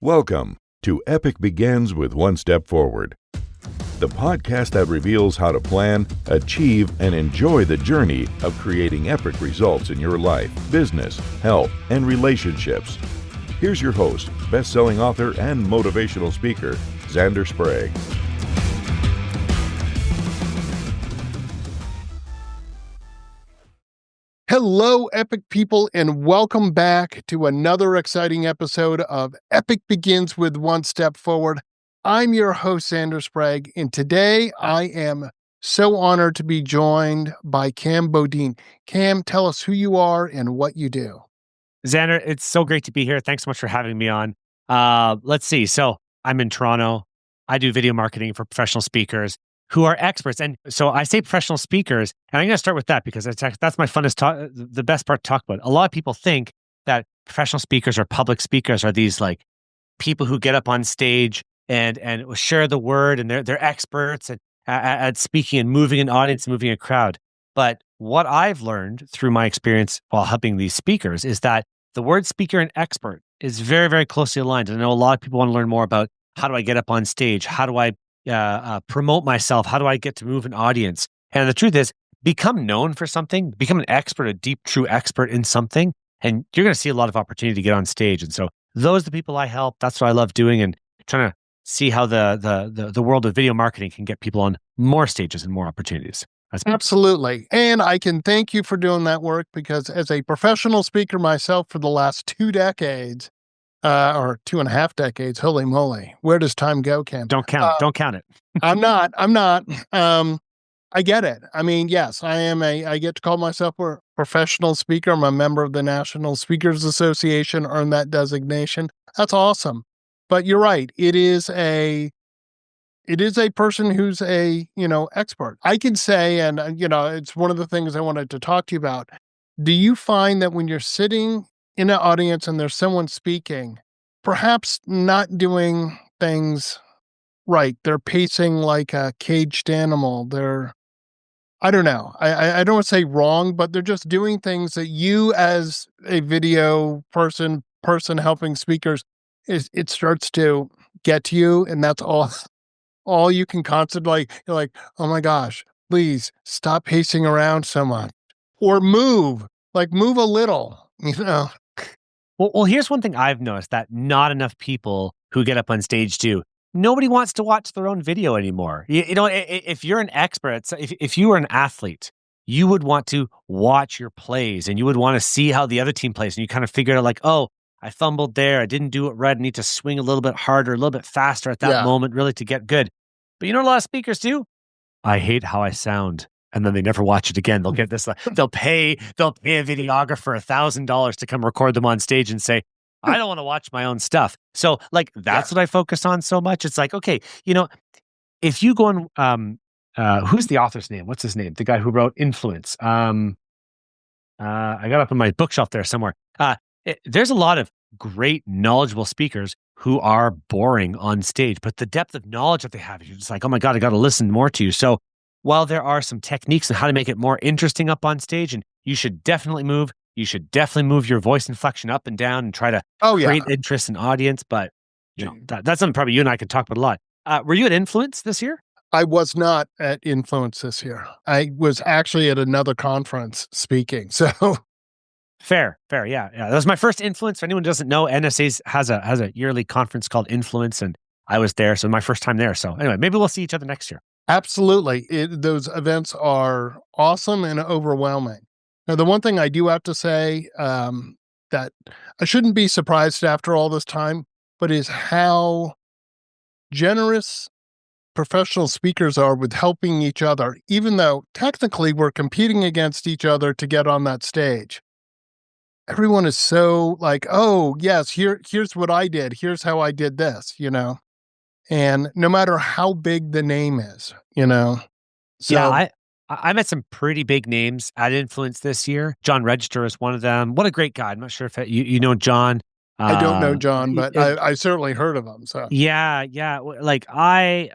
Welcome to Epic Begins with One Step Forward, the podcast that reveals how to plan, achieve, and enjoy the journey of creating epic results in your life, business, health, and relationships. Here's your host, best-selling author and motivational speaker, Xander Sprague. Hello, Epic people, and welcome back to another exciting episode of Epic Begins with One Step Forward. I'm your host, Xander Sprague, and today I am so honored to be joined by Cam Beaudoin. Cam, tell us who you are and what you do. Xander, it's so great to be here. Thanks so much for having me on. Let's see. So I'm in Toronto. I do video marketing for professional speakers who are experts. And so I say professional speakers, and I'm going to start with that because that's my funnest the best part to talk about. A lot of people think that professional speakers or public speakers are these like people who get up on stage and share the word, and they're experts at speaking and moving an audience, moving a crowd. But what I've learned through my experience while helping these speakers is that the word speaker and expert is very, very closely aligned. And I know a lot of people want to learn more about how do I get up on stage? How do I promote myself? How do I get to move an audience? And the truth is, become known for something, become an expert, a deep, true expert in something, and you're going to see a lot of opportunity to get on stage. And so those are the people I help. That's what I love doing, and trying to see how the world of video marketing can get people on more stages and more opportunities. Absolutely. And I can thank you for doing that work because as a professional speaker myself for the last 2 decades, or 2.5 decades, holy moly, where does time go, Cam? Don't count it. I'm not. I get it. I mean, yes, I get to call myself a professional speaker. I'm a member of the National Speakers Association, earned that designation. That's awesome. But you're right. It is a person who's a, expert. I can say, and, it's one of the things I wanted to talk to you about. Do you find that when you're sitting in an audience and there's someone speaking, perhaps not doing things right, they're pacing like a caged animal, I don't know, I don't want to say wrong, but they're just doing things that you as a video person helping speakers, it starts to get to you, and that's all you can constantly, you're like, oh my gosh, please stop pacing around so much. Or move a little, Well, here's one thing I've noticed that not enough people who get up on stage do. Nobody wants to watch their own video anymore. If you're an expert, if you were an athlete, you would want to watch your plays and you would want to see how the other team plays. And you kind of figure out like, oh, I fumbled there. I didn't do it right. I need to swing a little bit harder, a little bit faster at that moment, really to get good. But you know what a lot of speakers do? I hate how I sound. And then they never watch it again. They'll get this. They'll pay a videographer $1,000 to come record them on stage and say, "I don't want to watch my own stuff." So, that's what I focus on so much. It's like, okay, if you go on, who's the author's name? What's his name? The guy who wrote Influence. I got up on my bookshelf there somewhere. There's a lot of great, knowledgeable speakers who are boring on stage, but the depth of knowledge that they have, you're just like, oh my God, I got to listen more to you. So, while there are some techniques on how to make it more interesting up on stage, and you should definitely move your voice inflection up and down and try to create interest in audience. But that's something probably you and I can talk about a lot. Were you at Influence this year? I was not at Influence this year. I was actually at another conference speaking. So fair. Yeah. That was my first Influence. For anyone who doesn't know, NSA has a yearly conference called Influence, and I was there. So my first time there. So anyway, maybe we'll see each other next year. Absolutely. Those events are awesome and overwhelming. Now, the one thing I do have to say that I shouldn't be surprised after all this time, but is how generous professional speakers are with helping each other, even though technically we're competing against each other to get on that stage. Everyone is so like, oh, yes, here's what I did. Here's how I did this, And no matter how big the name is, So, yeah, I met some pretty big names at Influence this year. John Register is one of them. What a great guy. I'm not sure if you know John. I don't know John, but I certainly heard of him. So yeah. Like I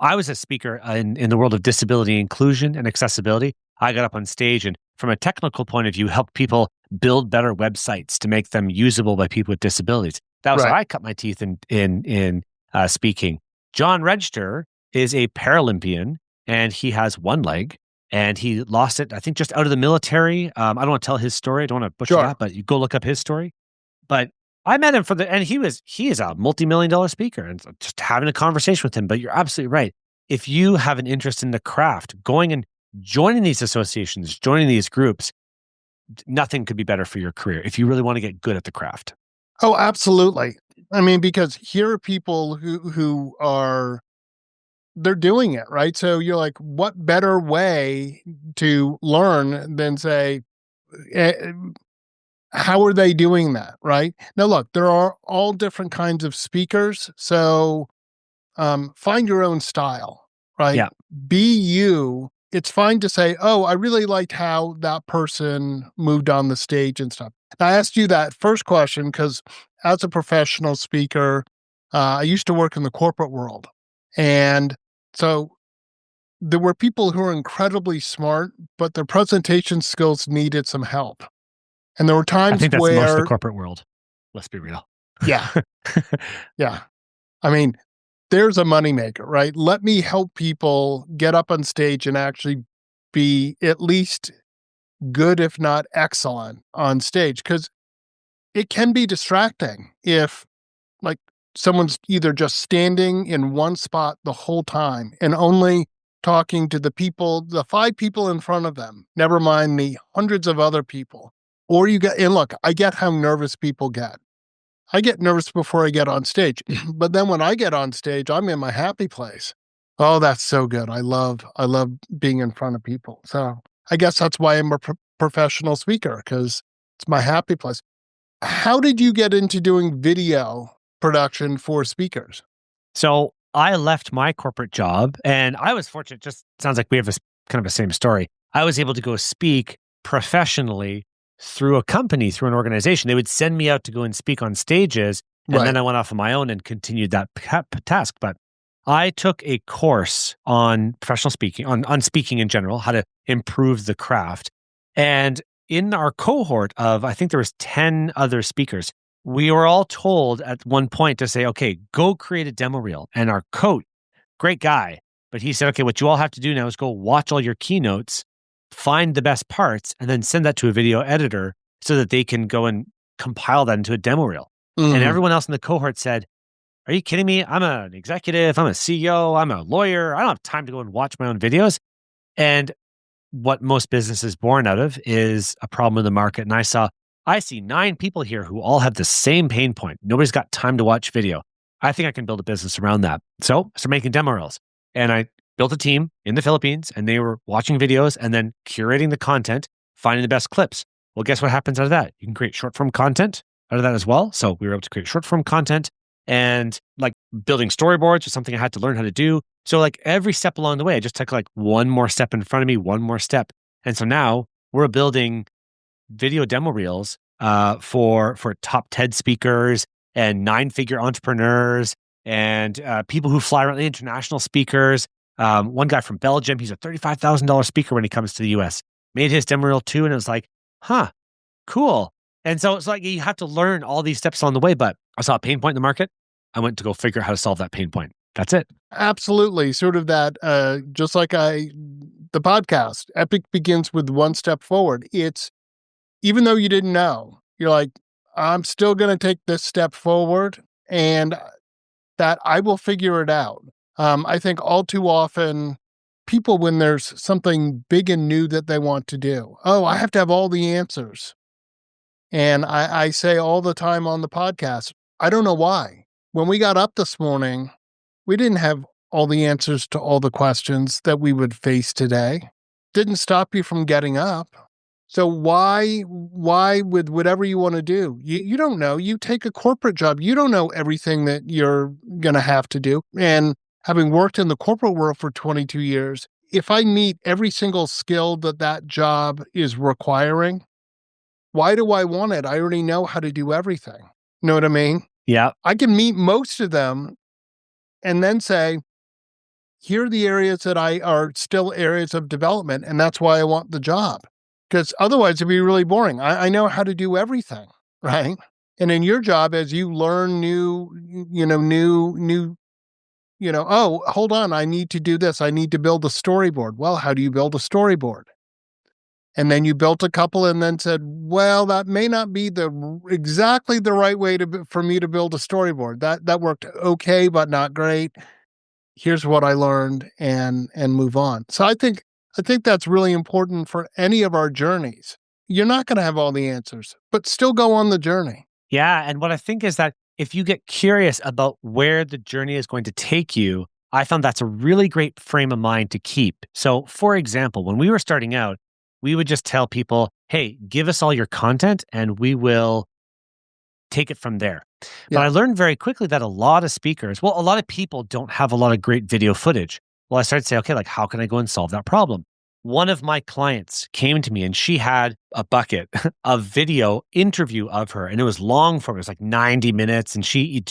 was a speaker in the world of disability inclusion and accessibility. I got up on stage and from a technical point of view, helped people build better websites to make them usable by people with disabilities. That was how Right. I cut my teeth in speaking. John Register is a Paralympian, and he has one leg, and he lost it, I think, just out of the military. I don't want to tell his story. I don't want to butcher Sure. that, but you go look up his story. But I met him and he is a multi-million-dollar speaker, and so just having a conversation with him. But you're absolutely right. If you have an interest in the craft, going and joining these associations, joining these groups, nothing could be better for your career if you really want to get good at the craft. Oh, absolutely. I mean, because here are people who are they're doing it, right? So you're like, what better way to learn than say, eh, how are they doing that, right? Now, look, there are all different kinds of speakers, so find your own style, right? Yeah. Be you. It's fine to say, oh, I really liked how that person moved on the stage and stuff. And I asked you that first question because as a professional speaker, I used to work in the corporate world. And so there were people who were incredibly smart, but their presentation skills needed some help. And there were I times think that's most of the where, corporate world. Let's be real. yeah, yeah. I mean, there's a moneymaker, right? Let me help people get up on stage and actually be at least good, if not excellent, on stage. Because it can be distracting if, like, someone's either just standing in one spot the whole time and only talking to the 5 people in front of them, never mind the hundreds of other people. Or and look, I get how nervous people get. I get nervous before I get on stage, but then when I get on stage, I'm in my happy place. Oh, that's so good. I love being in front of people. So I guess that's why I'm a professional speaker, because it's my happy place. How did you get into doing video production for speakers? So I left my corporate job, and I was fortunate. Just sounds like we have kind of a same story. I was able to go speak professionally through a company, through an organization. They would send me out to go and speak on stages, and Right. then I went off on my own and continued that task. But I took a course on professional speaking, on speaking in general, how to improve the craft. And in our cohort of, I think there was 10 other speakers, we were all told at one point to say, okay, go create a demo reel. And our coach, great guy, but he said, okay, what you all have to do now is go watch all your keynotes, find the best parts, and then send that to a video editor so that they can go and compile that into a demo reel. And Mhm. everyone else in the cohort said, are you kidding me? I'm an executive, I'm a CEO, I'm a lawyer. I don't have time to go and watch my own videos. And what most businesses born out of is a problem in the market. And I see 9 people here who all have the same pain point. Nobody's got time to watch video. I think I can build a business around that. So I started making demo reels, and I built a team in the Philippines, and they were watching videos and then curating the content, finding the best clips. Well, guess what happens out of that? You can create short form content out of that as well. So we were able to create short form content, and like building storyboards was something I had to learn how to do. So like every step along the way, I just took like one more step in front of me, one more step. And so now we're building video demo reels for top TED speakers and 9-figure entrepreneurs and people who fly around, the international speakers. One guy from Belgium, he's a $35,000 speaker when he comes to the US. Made his demo reel too, and it was like, huh, cool. And so it's like you have to learn all these steps along the way. But I saw a pain point in the market. I went to go figure out how to solve that pain point. That's it. Absolutely. Sort of that, just like the podcast, Epic begins with one step forward. It's, even though you didn't know, you're like, I'm still going to take this step forward and that I will figure it out. I think all too often, people, when there's something big and new that they want to do, oh, I have to have all the answers. And I say all the time on the podcast, I don't know why. When we got up this morning, we didn't have all the answers to all the questions that we would face today. Didn't stop you from getting up. So why with whatever you want to do? You don't know. You take a corporate job. You don't know everything that you're going to have to do. And having worked in the corporate world for 22 years, if I meet every single skill that job is requiring, why do I want it? I already know how to do everything. Know what I mean? Yeah. I can meet most of them and then say, here are the areas that are still areas of development, and that's why I want the job. Because otherwise it'd be really boring. I know how to do everything, right? And in your job, as you learn oh, hold on, I need to do this. I need to build a storyboard. Well, how do you build a storyboard? And then you built a couple and then said, well, that may not be exactly the right way for me to build a storyboard. That worked okay, but not great. Here's what I learned, and move on. So I think that's really important for any of our journeys. You're not going to have all the answers, but still go on the journey. Yeah. And what I think is that if you get curious about where the journey is going to take you, I found that's a really great frame of mind to keep. So, for example, when we were starting out, we would just tell people, hey, give us all your content and we will take it from there. But I learned very quickly that a lot of people don't have a lot of great video footage. Well, I started to say, okay, like how can I go and solve that problem? One of my clients came to me and she had a bucket of video interview of her, and it was long form. It was like 90 minutes. And she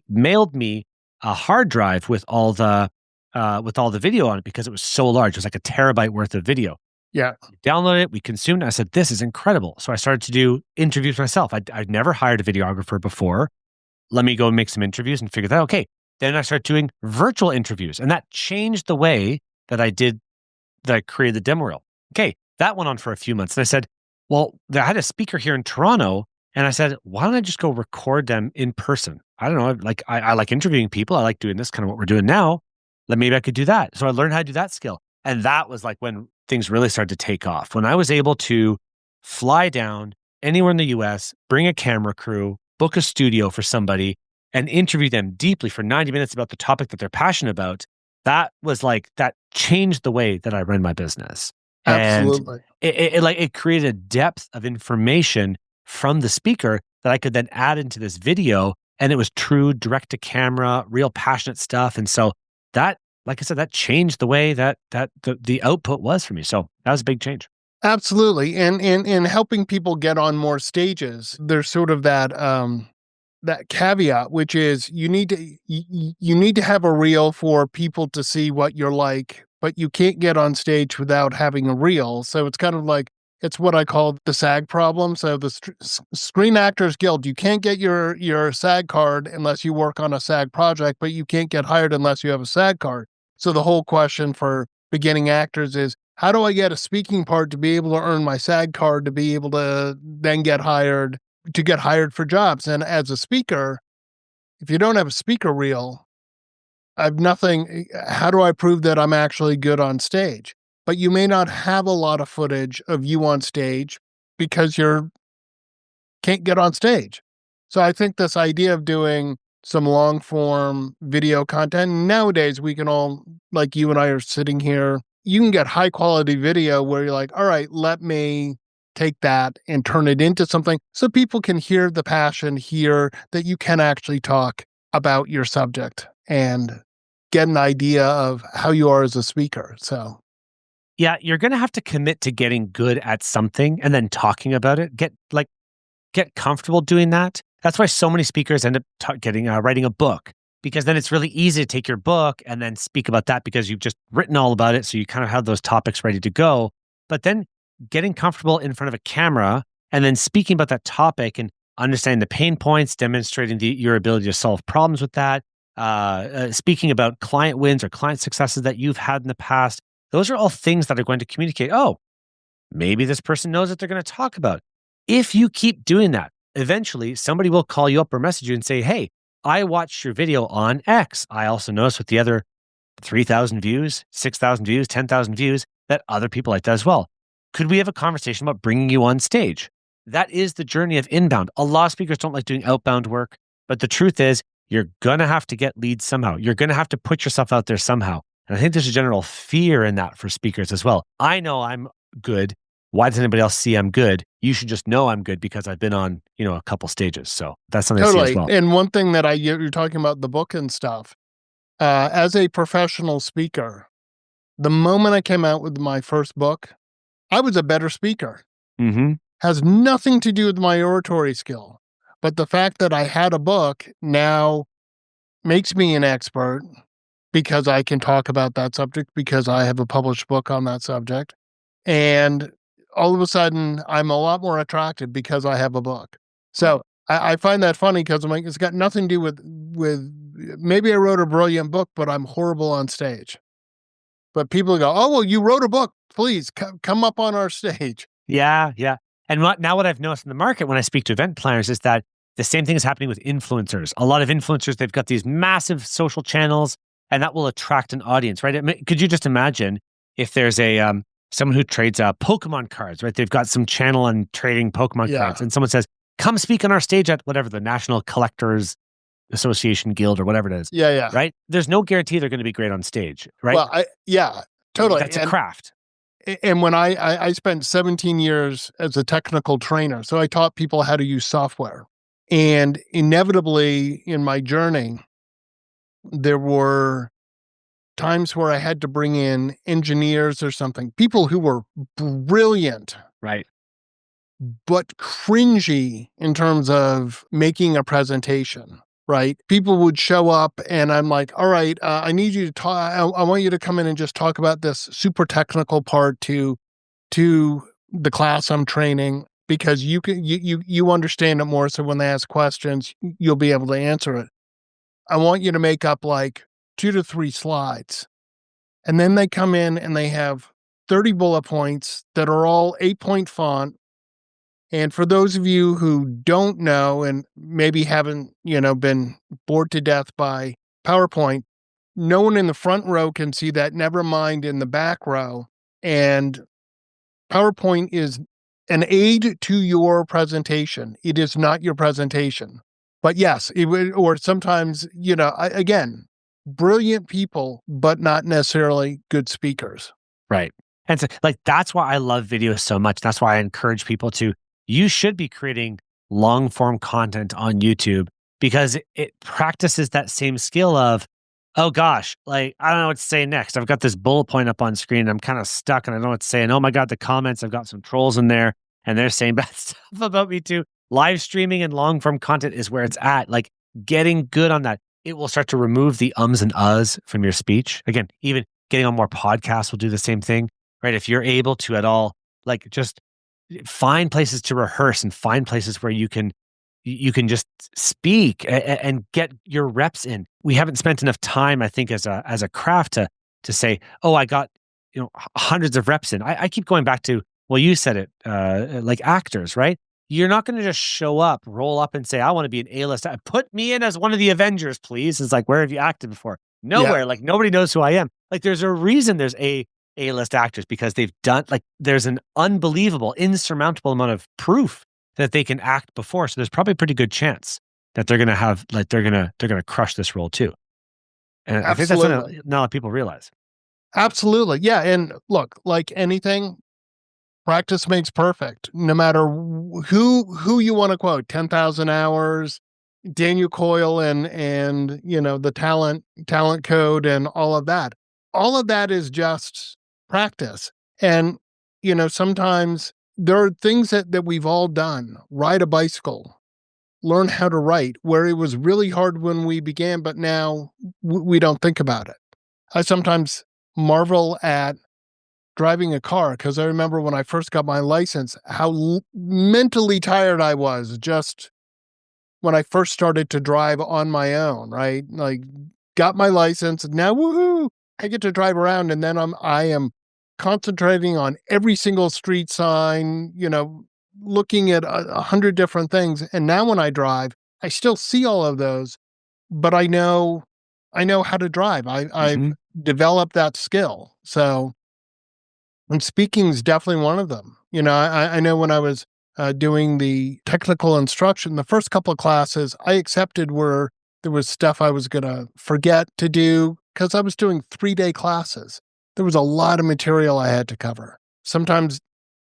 mailed me a hard drive with all the video on it because it was so large. It was like a terabyte worth of video. Yeah. We downloaded it, we consumed it. I said, this is incredible. So I started to do interviews myself. I'd never hired a videographer before. Let me go and make some interviews and figure that out. Okay. Then I started doing virtual interviews, and that changed the way that I created the demo reel. Okay. That went on for a few months. And I said, well, I had a speaker here in Toronto, and I said, why don't I just go record them in person? I don't know. I like interviewing people. I like doing this kind of what we're doing now. Maybe I could do that. So I learned how to do that skill. And that was like when things really started to take off. When I was able to fly down anywhere in the US, bring a camera crew, book a studio for somebody, and interview them deeply for 90 minutes about the topic that they're passionate about, that changed the way that I run my business. Absolutely. And it created a depth of information from the speaker that I could then add into this video. And it was true direct to camera, real passionate stuff. And so that, like I said, that changed the way that the output was for me. So that was a big change. Absolutely. And in helping people get on more stages, there's sort of that caveat, which is you need to have a reel for people to see what you're like, but you can't get on stage without having a reel. So it's kind of like, it's what I call the SAG problem. So the Screen Actors Guild, you can't get your SAG card unless you work on a SAG project, but you can't get hired unless you have a SAG card. So the whole question for beginning actors is, how do I get a speaking part to be able to earn my SAG card to be able to then get hired for jobs? And as a speaker, if you don't have a speaker reel, I have nothing. How do I prove that I'm actually good on stage? But you may not have a lot of footage of you on stage because you can't get on stage. So I think this idea of doing some long form video content, nowadays we can all, like you and I are sitting here, you can get high quality video where you're like, all right, let me take that and turn it into something so people can hear the passion, hear that you can actually talk about your subject and get an idea of how you are as a speaker. So yeah, you're going to have to commit to getting good at something and then talking about it. Get comfortable doing that. That's why so many speakers end up writing a book, because then it's really easy to take your book and then speak about that because you've just written all about it. So you kind of have those topics ready to go. But then getting comfortable in front of a camera and then speaking about that topic and understanding the pain points, demonstrating your ability to solve problems with that, speaking about client wins or client successes that you've had in the past. Those are all things that are going to communicate, oh, maybe this person knows what they're going to talk about. If you keep doing that, eventually somebody will call you up or message you and say, hey, I watched your video on X. I also noticed with the other 3,000 views, 6,000 views, 10,000 views, that other people like that as well. Could we have a conversation about bringing you on stage? That is the journey of inbound. A lot of speakers don't like doing outbound work, but the truth is you're going to have to get leads somehow. You're going to have to put yourself out there somehow. And I think there's a general fear in that for speakers as well. I know I'm good. Why does anybody else see I'm good? You should just know I'm good because I've been on, a couple stages. So that's something totally. I see as well. And one thing that you're talking about the book and stuff, as a professional speaker, the moment I came out with my first book, I was a better speaker. Mm-hmm. Has nothing to do with my oratory skill. But the fact that I had a book now makes me an expert because I can talk about that subject, because I have a published book on that subject. And all of a sudden I'm a lot more attractive because I have a book. So I find that funny because I'm like, it's got nothing to do with maybe I wrote a brilliant book, but I'm horrible on stage. But people go, oh, well, you wrote a book. Please come up on our stage. Yeah, yeah. And what I've noticed in the market when I speak to event planners is that the same thing is happening with influencers. A lot of influencers, they've got these massive social channels, and that will attract an audience, right? Could you just imagine if there's a someone who trades Pokemon cards, right? They've got some channel on trading Pokemon cards, and someone says, "Come speak on our stage at whatever the National Collectors Association Guild or whatever it is." Yeah. Right? There's no guarantee they're going to be great on stage, right? Well, totally. That's a craft. And when I spent 17 years as a technical trainer, so I taught people how to use software. And inevitably in my journey, there were times where I had to bring in engineers or something, people who were brilliant, right, but cringy in terms of making a presentation, right? People would show up and I'm like, all right, I need you to talk. I want you to come in and just talk about this super technical part to the class I'm training, because you understand it more. So when they ask questions, you'll be able to answer it. I want you to make up like 2 to 3 slides. And then they come in and they have 30 bullet points that are all 8-point font. And for those of you who don't know and maybe haven't, been bored to death by PowerPoint, no one in the front row can see that, never mind in the back row. And PowerPoint is an aid to your presentation. It is not your presentation. But yes, it would, or sometimes, again, brilliant people, but not necessarily good speakers. Right. And so, that's why I love videos so much. That's why I encourage people you should be creating long form content on YouTube, because it practices that same skill of, oh gosh, I don't know what to say next. I've got this bullet point up on screen. I'm kind of stuck and I don't know what to say. And oh my God, the comments, I've got some trolls in there and they're saying bad stuff about me too. Live streaming and long form content is where it's at. Getting good on that. It will start to remove the ums and uhs from your speech. Again, even getting on more podcasts will do the same thing, right? If you're able to at all, just find places to rehearse and find places where you can just speak and get your reps in. We haven't spent enough time, I think, as a craft to say, oh, I got hundreds of reps in. I keep going back to, well, you said it, like actors, right? You're not going to just show up, roll up, and say, I want to be an A-list. Put me in as one of the Avengers, please. It's like, where have you acted before? Nowhere. Yeah. Nobody knows who I am. There's a reason there's A-list actors, because they've done, there's an unbelievable, insurmountable amount of proof that they can act before. So there's probably a pretty good chance that they're going to have, they're going to crush this role too. And I think that's what not a lot of people realize. Absolutely. Yeah. And look, like anything, practice makes perfect. No matter who you want to quote, 10,000 hours, Daniel Coyle and the talent code and all of that. All of that is just practice. And, sometimes there are things that we've all done. Ride a bicycle, learn how to write, where it was really hard when we began, but now we don't think about it. I sometimes marvel at driving a car, because I remember when I first got my license, how mentally tired I was just when I first started to drive on my own, right? Got my license, now woohoo, I get to drive around, and then I am concentrating on every single street sign, looking at 100 different things. And now when I drive, I still see all of those, but I know how to drive. I've developed that skill. So, and speaking is definitely one of them. I know when I was doing the technical instruction, the first couple of classes I accepted where there was stuff I was going to forget to do, because I was doing 3-day classes. There was a lot of material I had to cover. Sometimes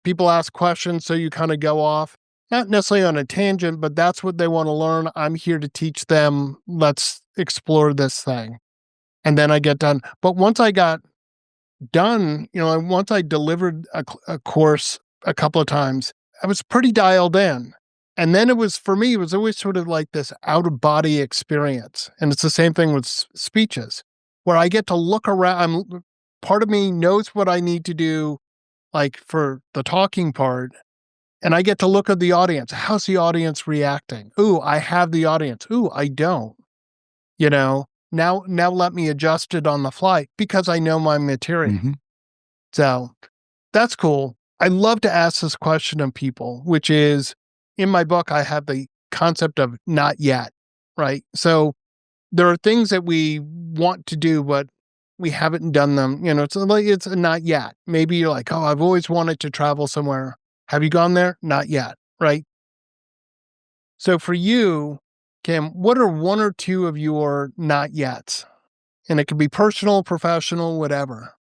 people ask questions, so you kind of go off, not necessarily on a tangent, but that's what they want to learn. I'm here to teach them. Let's explore this thing. And then I get done. But once I got done, and once I delivered a course a couple of times, I was pretty dialed in. And then it was always sort of like this out-of-body experience. And it's the same thing with speeches, where I get to look around. Part of me knows what I need to do, like for the talking part, and I get to look at the audience. How's the audience reacting? Ooh, I have the audience. Ooh, I don't. Now let me adjust it on the fly because I know my material. Mhm. So that's cool. I love to ask this question of people, which is in my book, I have the concept of not yet, right? So there are things that we want to do, but we haven't done them. It's a not yet. Maybe you're like, oh, I've always wanted to travel somewhere. Have you gone there? Not yet, right? So for you, Kim, what are one or two of your not yets? And it could be personal, professional, whatever.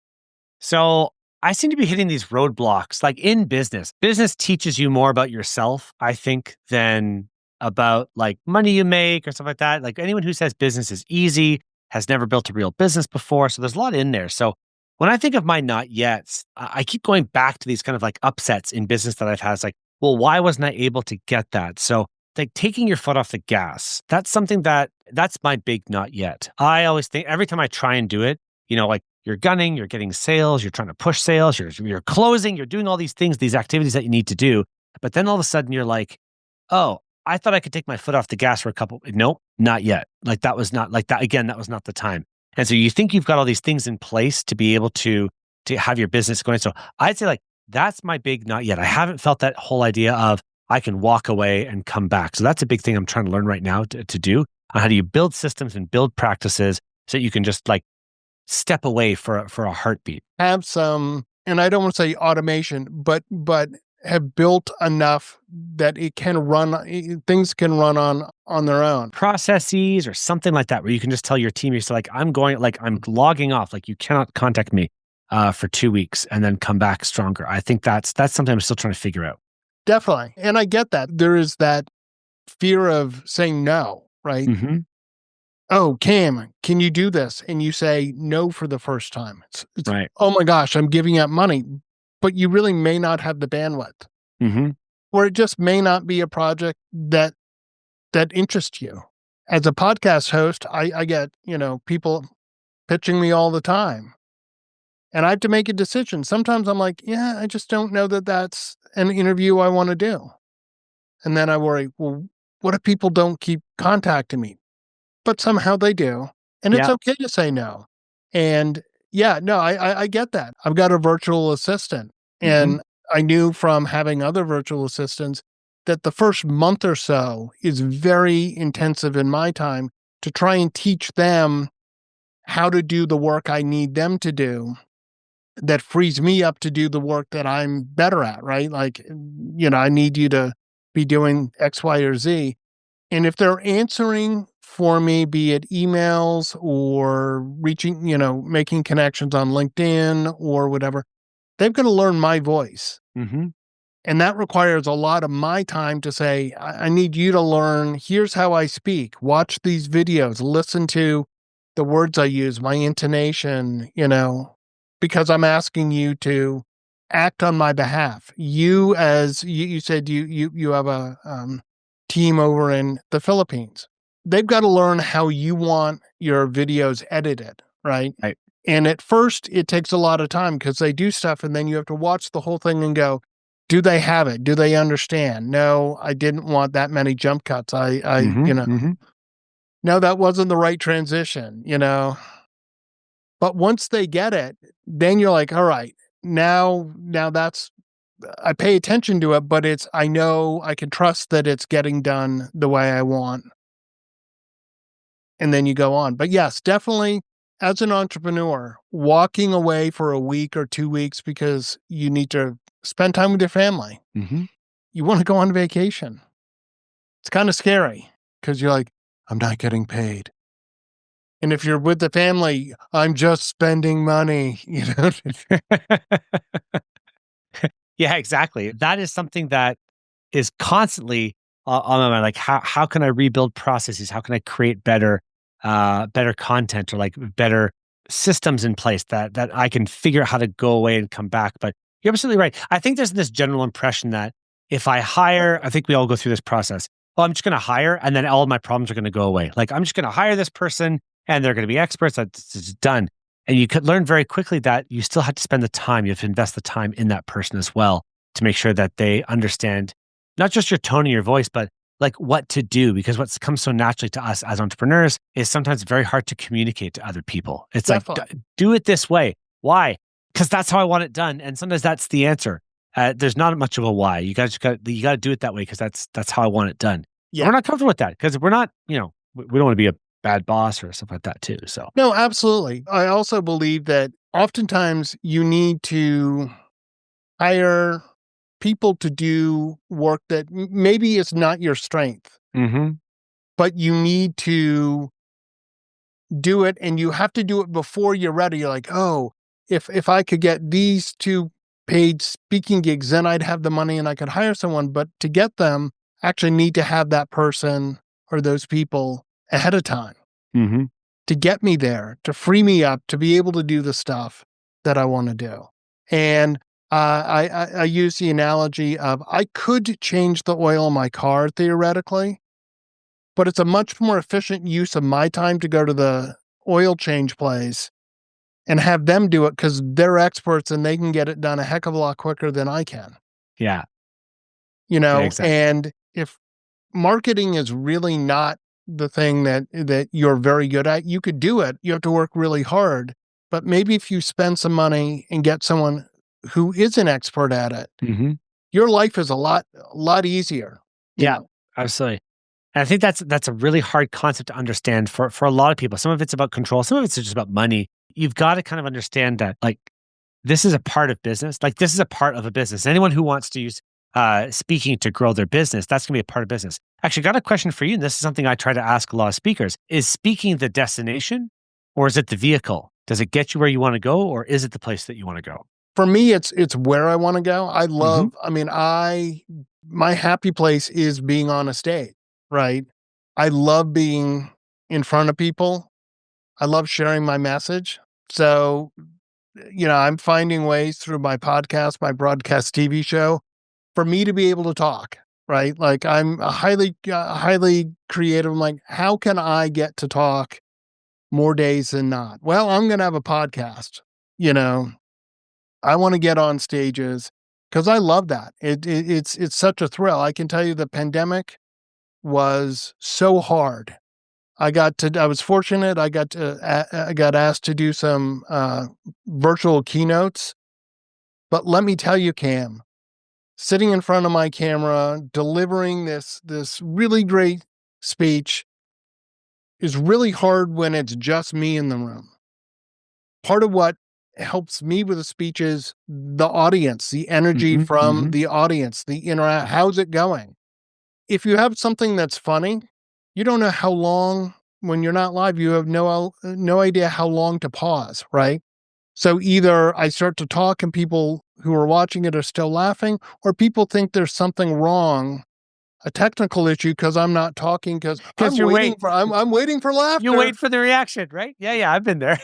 So I seem to be hitting these roadblocks, like in business. Business teaches you more about yourself, I think, than about like money you make or stuff like that. Like anyone who says business is easy has never built a real business before. So there's a lot in there. So when I think of my not yets, I keep going back to these kind of like upsets in business that I've had. It's like, well, why wasn't I able to get that? So like taking your foot off the gas, that's something that's my big not yet. I always think every time I try and do it, like you're gunning, you're getting sales, you're trying to push sales, you're closing, you're doing all these things, these activities that you need to do. But then all of a sudden you're like, oh, I thought I could take my foot off the gas for a couple. Nope, not yet. Like that was not like that. Again, that was not the time. And so you think you've got all these things in place to be able to have your business going. So I'd say like that's my big not yet. I haven't felt that whole idea of I can walk away and come back. So that's a big thing I'm trying to learn right now to do. On how do you build systems and build practices so that you can just like step away for a heartbeat. Have some, and I don't want to say automation, but have built enough that it can run, things can run on their own. Processes or something like that, where you can just tell your team, you're like, I'm logging off. Like you cannot contact me for 2 weeks and then come back stronger. I think that's something I'm still trying to figure out. Definitely. And I get that. There is that fear of saying no, right? Mm-hmm. Oh, Cam, can you do this? And you say no for the first time. It's Right. oh my gosh, I'm giving up money, but you really may not have the bandwidth. Mm-hmm. Or it just may not be a project that interests you. As a podcast host, I get, people pitching me all the time. And I have to make a decision. Sometimes I'm like, yeah, I just don't know that that's an interview I want to do. And then I worry, well, what if people don't keep contacting me? But somehow they do. And it's Yeah. okay to say no. And yeah, no, I get that. I've got a virtual assistant. And I knew from having other virtual assistants that the first month or so is very intensive in my time to try and teach them how to do the work I need them to do that frees me up to do the work that I'm better at, right? Like, I need you to be doing X, Y, or Z. And if they're answering for me, be it emails or reaching, making connections on LinkedIn or whatever, they've got to learn my voice. Mm-hmm. And that requires a lot of my time to say, I need you to learn, here's how I speak, watch these videos, listen to the words I use, my intonation, because I'm asking you to act on my behalf. You, as you said, you have a team over in the Philippines. They've got to learn how you want your videos edited, right? Right. And at first, it takes a lot of time because they do stuff, and then you have to watch the whole thing and go, do they have it? Do they understand? No, I didn't want that many jump cuts. No, that wasn't the right transition, But once they get it, then you're like, all right, now that's, I pay attention to it, but I know I can trust that it's getting done the way I want. And then you go on. But yes, definitely as an entrepreneur, walking away for a week or 2 weeks because you need to spend time with your family. Mm-hmm. You want to go on vacation. It's kind of scary because you're like, I'm not getting paid. And if you're with the family, I'm just spending money, Yeah, exactly. That is something that is constantly on my mind. Like, how can I rebuild processes? How can I create better content or like better systems in place that I can figure out how to go away and come back? But you're absolutely right. I think there's this general impression that if I hire, I think we all go through this process. Oh, I'm just going to hire, and then all of my problems are going to go away. Like I'm just going to hire this person, and they're going to be experts. It's done. And you could learn very quickly that you still have to spend the time. You have to invest the time in that person as well to make sure that they understand not just your tone and your voice, but like what to do. Because what comes so naturally to us as entrepreneurs is sometimes very hard to communicate to other people. It's Definitely. like, do it this way. Why? Because that's how I want it done. And sometimes that's the answer. There's not much of a why. You got to do it that way because that's how I want it done. Yeah. And we're not comfortable with that because we're not, we don't want to be a bad boss or stuff like that too. So No, absolutely. I also believe that oftentimes you need to hire people to do work that maybe is not your strength, but you need to do it, and you have to do it before you're ready. You're like, oh, if I could get these 2 paid speaking gigs, then I'd have the money and I could hire someone. But to get them, actually need to have that person or those people ahead of time to get me there, to free me up, to be able to do the stuff that I want to do. And I use the analogy of I could change the oil in my car theoretically, but it's a much more efficient use of my time to go to the oil change place and have them do it because they're experts and they can get it done a heck of a lot quicker than I can. yeah, exactly. And if marketing is really not the thing that you're very good at, you could do it. You have to work really hard. But maybe if you spend some money and get someone who is an expert at it, your life is a lot easier. Yeah, absolutely. And I think that's a really hard concept to understand for a lot of people. Some of it's about control. Some of it's just about money. You've got to kind of understand that, like, this is a part of business. Like, this is a part of a business. Anyone who wants to use speaking to grow their business, that's going to be a part of business. Actually, got a question for you. And this is something I try to ask a lot of speakers. Is speaking the destination or is it the vehicle? Does it get you where you want to go or is it the place that you want to go? For me, it's where I want to go. I love, my happy place is being on a stage, right? I love being in front of people. I love sharing my message. So, I'm finding ways through my podcast, my broadcast TV show, for me to be able to talk, right? Like I'm a highly creative. I'm like, how can I get to talk more days than not? Well, I'm going to have a podcast, I want to get on stages because I love that. It's such a thrill. I can tell you the pandemic was so hard. I was fortunate. I got asked to do some virtual keynotes, but let me tell you, Cam, sitting in front of my camera, delivering this really great speech is really hard when it's just me in the room. Part of what helps me with a speech is the audience, the energy from the audience, the interact. How's it going? If you have something that's funny, you don't know how long, when you're not live, you have no idea how long to pause, right? So either I start to talk and people who are watching it are still laughing, or people think there's something wrong, a technical issue because I'm not talking because I'm waiting for laughter. You wait for the reaction, right? Yeah, I've been there.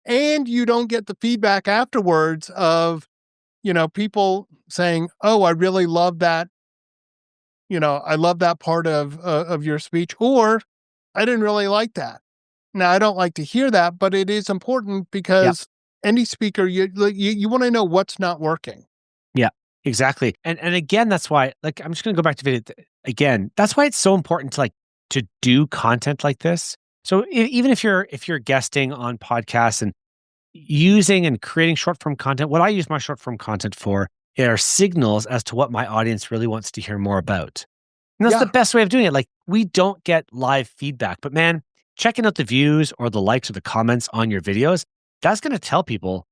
and you don't get the feedback afterwards of, people saying, "Oh, I really love that. I love that part of your speech," or "I didn't really like that." Now, I don't like to hear that, but it is important because any speaker, you want to know what's not working. Yeah, exactly. And again, that's why, like, I'm just going to go back to video again. That's why it's so important to do content like this. So even if you're guesting on podcasts and using and creating short form content, what I use my short form content for are signals as to what my audience really wants to hear more about. And that's the best way of doing it. Like, we don't get live feedback, but man, checking out the views or the likes or the comments on your videos, that's going to tell people,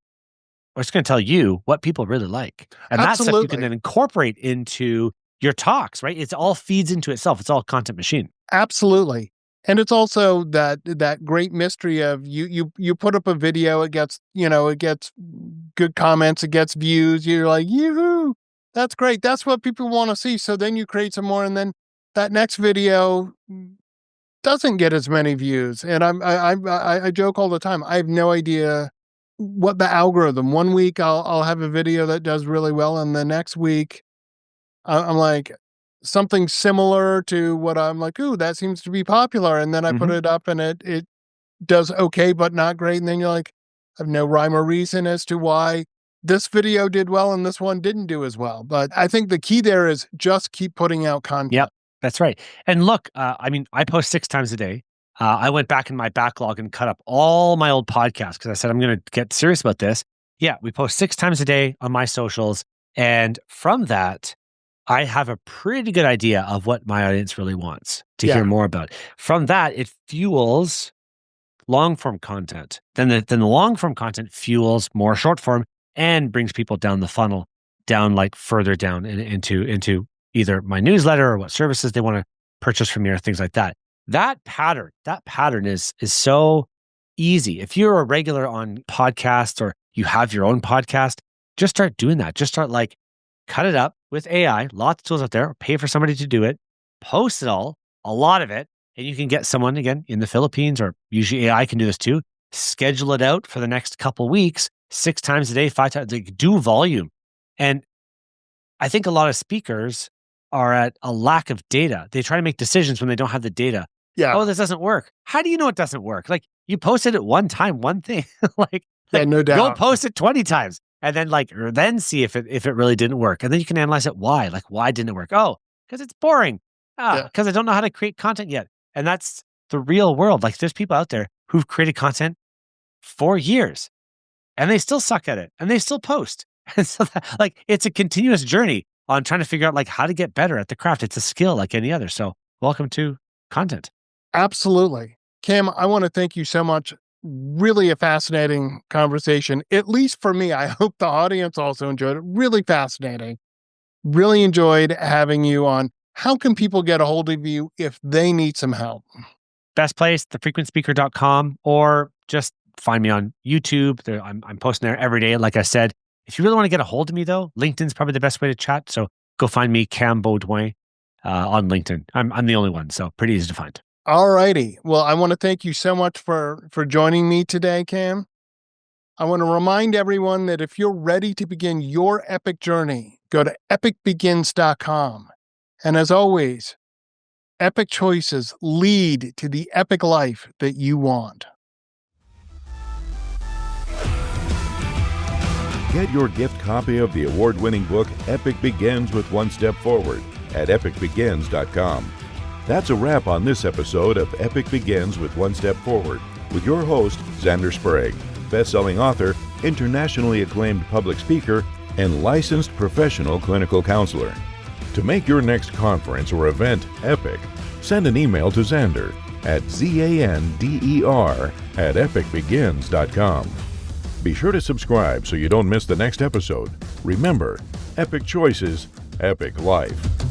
or it's going to tell you what people really like. And that stuff you can then incorporate into your talks, right? It all feeds into itself. It's all content machine. Absolutely. And it's also that great mystery of you put up a video, it gets good comments, it gets views. You're like, yoo-hoo, that's great. That's what people want to see. So then you create some more, and then that next video doesn't get as many views. And I joke all the time. I have no idea what the algorithm. One week I'll have a video that does really well, and the next week I'm like something similar to what I'm like, ooh, that seems to be popular, and then I put it up, and it does okay, but not great. And then you're like, I have no rhyme or reason as to why this video did well and this one didn't do as well. But I think the key there is just keep putting out content. Yep, that's right. And look, I post 6 times a day. I went back in my backlog and cut up all my old podcasts because I said, I'm going to get serious about this. Yeah, we post 6 times a day on my socials. And from that, I have a pretty good idea of what my audience really wants to hear more about. From that, it fuels long-form content. Then the long-form content fuels more short-form and brings people down the funnel, down like further down into either my newsletter or what services they want to purchase from me or things like that. That pattern is so easy. If you're a regular on podcasts or you have your own podcast, just start doing that. Just start like cut it up with AI, lots of tools out there, pay for somebody to do it, post it all, a lot of it, and you can get someone again in the Philippines, or usually AI can do this too, schedule it out for the next couple weeks, 6 times a day, 5 times, like do volume. And I think a lot of speakers are at a lack of data. They try to make decisions when they don't have the data. Yeah. Oh, this doesn't work. How do you know it doesn't work? Like you posted it one time, one thing, no doubt. Go post it 20 times and then see if it really didn't work. And then you can analyze it. Why? Like, why didn't it work? Oh, because it's boring. Because I don't know how to create content yet. And that's the real world. Like there's people out there who've created content for years and they still suck at it and they still post. And so it's a continuous journey on trying to figure out like how to get better at the craft. It's a skill like any other. So welcome to content. Absolutely. Cam, I want to thank you so much. Really a fascinating conversation, at least for me. I hope the audience also enjoyed it. Really fascinating. Really enjoyed having you on. How can people get a hold of you if they need some help? Best place, thefrequentspeaker.com, or just find me on YouTube. I'm posting there every day. Like I said, if you really want to get a hold of me though, LinkedIn's probably the best way to chat. So go find me, Cam Beaudoin, on LinkedIn. I'm the only one, so pretty easy to find. All righty. Well, I want to thank you so much for joining me today, Cam. I want to remind everyone that if you're ready to begin your epic journey, go to epicbegins.com. And as always, epic choices lead to the epic life that you want. Get your gift copy of the award-winning book, Epic Begins with One Step Forward, at epicbegins.com. That's a wrap on this episode of Epic Begins with One Step Forward with your host, Xander Sprague, best-selling author, internationally acclaimed public speaker, and licensed professional clinical counselor. To make your next conference or event epic, send an email to Xander at zander@epicbegins.com. Be sure to subscribe so you don't miss the next episode. Remember, epic choices, epic life.